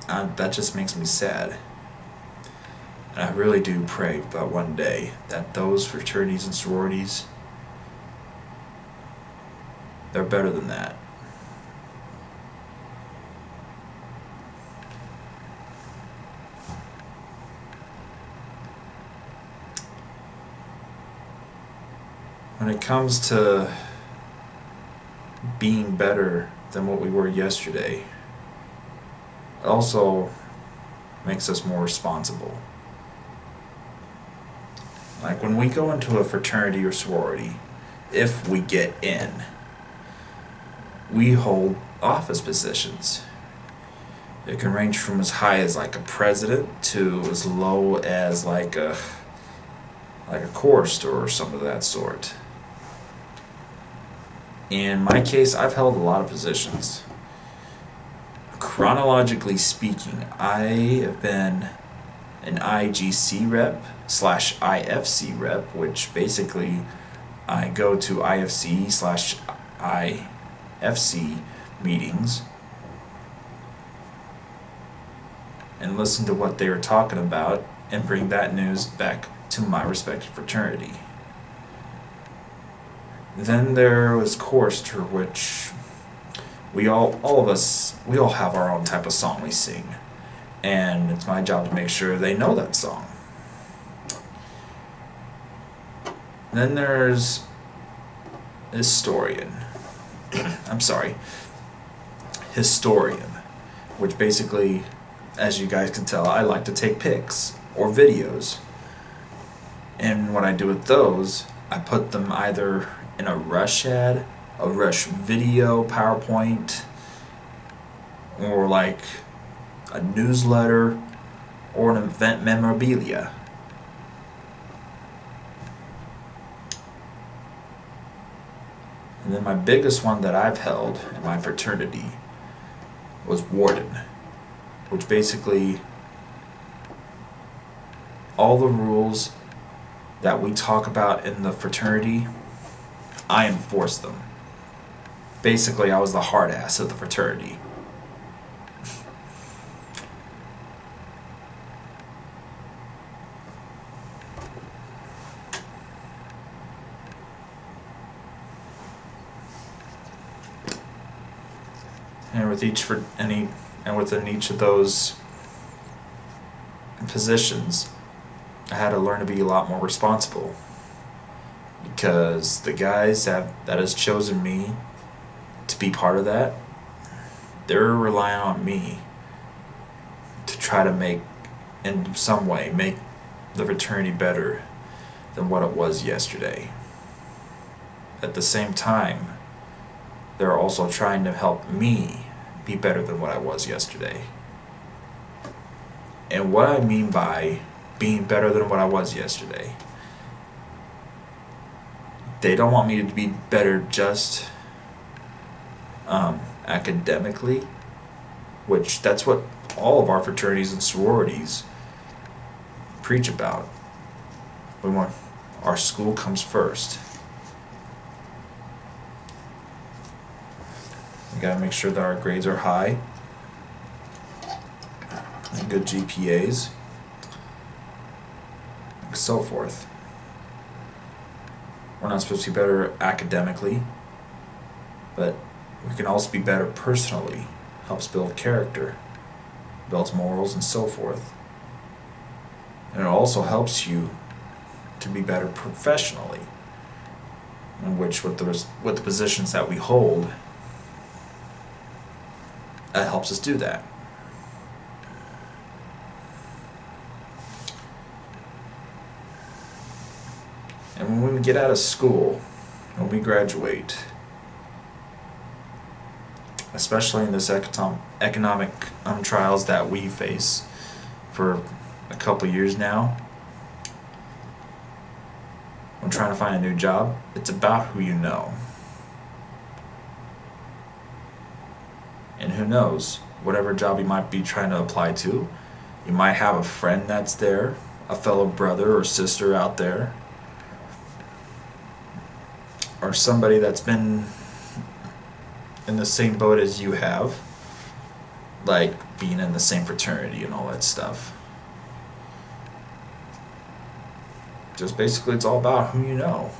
that just makes me sad. And I really do pray that one day that those fraternities and sororities, they're better than that. When it comes to being better than what we were yesterday, it also makes us more responsible. Like when we go into a fraternity or sorority, if we get in, we hold office positions. It can range from as high as like a president to as low as like a chorister or something of that sort. In my case, I've held a lot of positions. Chronologically speaking, I have been an IGC rep / IFC rep, which basically I go to IFC / IFC meetings and listen to what they were talking about and bring that news back to my respective fraternity. Then there was Chorister, which we all have our own type of song we sing, and it's my job to make sure they know that song. Then there's historian, which basically, as you guys can tell, I like to take pics or videos. And what I do with those, I put them either in a rush ad, a rush video, PowerPoint, or like a newsletter, or an event memorabilia. And then my biggest one that I've held in my fraternity was Warden, which basically all the rules that we talk about in the fraternity, I enforce them. Basically, I was the hard ass of the fraternity. And within each of those positions, I had to learn to be a lot more responsible, because the guys that has chosen me to be part of that, they're relying on me to try to make the fraternity better than what it was yesterday. At the same time, they're also trying to help me be better than what I was yesterday. And what I mean by being better than what I was yesterday, they don't want me to be better just academically, which that's what all of our fraternities and sororities preach about. We want our school comes first. We gotta make sure that our grades are high and good GPAs, and so forth. We're not supposed to be better academically, but we can also be better personally. Helps build character, builds morals, and so forth. And it also helps you to be better professionally, in which with the positions that we hold, that helps us do that. And when we get out of school, when we graduate, especially in this economic trials that we face for a couple years now, when trying to find a new job, it's about who you know. And who knows, whatever job you might be trying to apply to, you might have a friend that's there, a fellow brother or sister out there, or somebody that's been in the same boat as you have, like being in the same fraternity and all that stuff. Just basically it's all about who you know.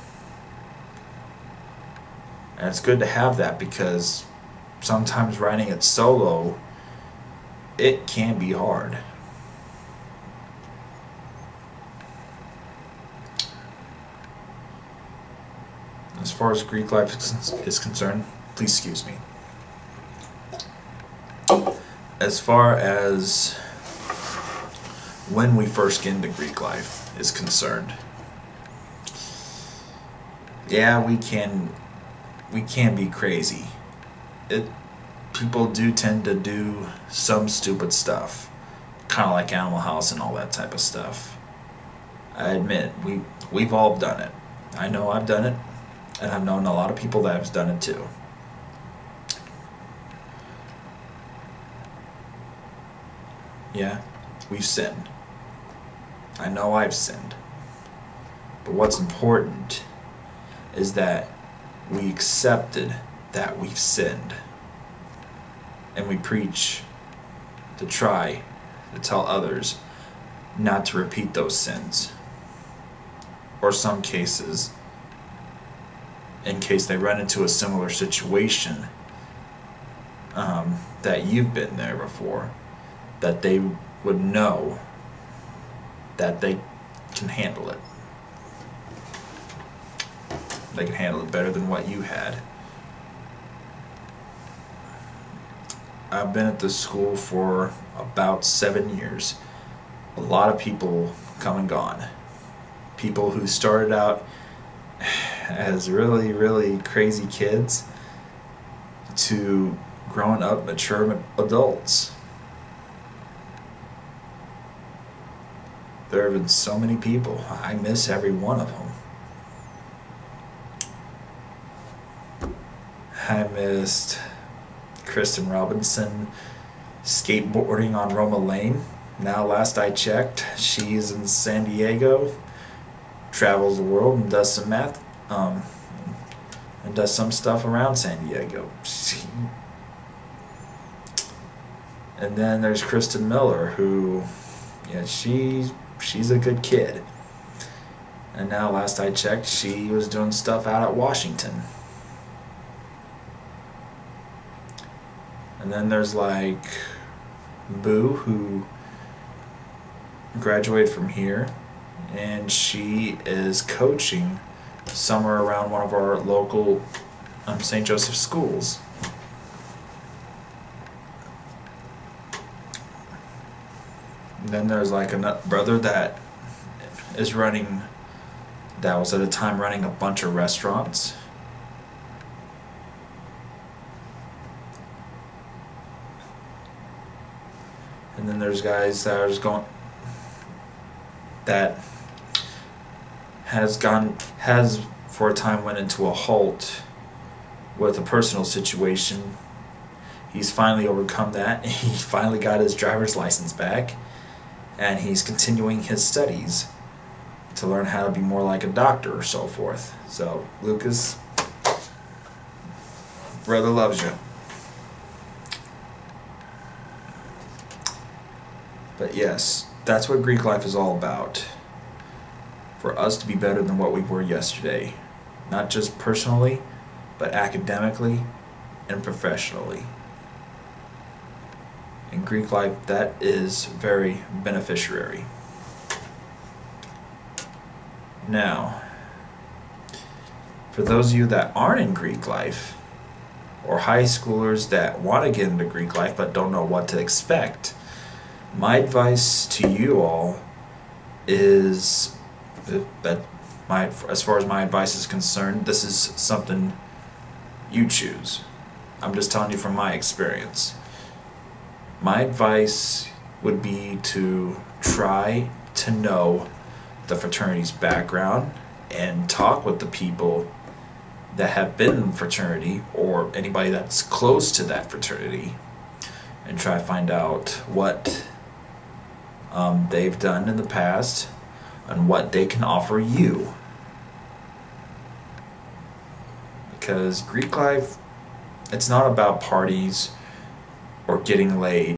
And it's good to have that, because sometimes writing it solo, it can be hard. As far as Greek life is concerned, please excuse me. As far as when we first get into Greek life is concerned, yeah, we can be crazy. People do tend to do some stupid stuff, kind of like Animal House and all that type of stuff. I admit, we've all done it. I know I've done it, and I've known a lot of people that have done it too. Yeah, we've sinned. I know I've sinned. But what's important is that we accepted that we've sinned. And we preach to try to tell others not to repeat those sins. Or some cases, in case they run into a similar situation, that you've been there before, that they would know that they can handle it. They can handle it better than what you had. I've been at this school for about 7 years. A lot of people come and gone. People who started out as really, really crazy kids to grown up, mature adults. There have been so many people. I miss every one of them. I missed Kristen Robinson skateboarding on Roma Lane. Now, last I checked, she's in San Diego, travels the world and does some math, and does some stuff around San Diego. And then there's Kristen Miller, who, yeah, she's a good kid. And now, last I checked, she was doing stuff out at Washington. And then there's like Boo, who graduated from here, and she is coaching somewhere around one of our local St. Joseph schools. And then there's like a brother that is running, that was at a time running a bunch of restaurants. And then there's guys that are just going, that has for a time went into a halt with a personal situation. He's finally overcome that. He finally got his driver's license back, and he's continuing his studies to learn how to be more like a doctor or so forth. So, Lucas, brother loves you. But yes, that's what Greek life is all about. For us to be better than what we were yesterday. Not just personally, but academically and professionally. In Greek life, that is very beneficiary. Now, for those of you that aren't in Greek life, or high schoolers that want to get into Greek life but don't know what to expect, my advice to you all is that as far as my advice is concerned, this is something you choose. I'm just telling you from my experience. My advice would be to try to know the fraternity's background and talk with the people that have been in fraternity or anybody that's close to that fraternity, and try to find out what they've done in the past and what they can offer you. Because Greek life, it's not about parties or getting laid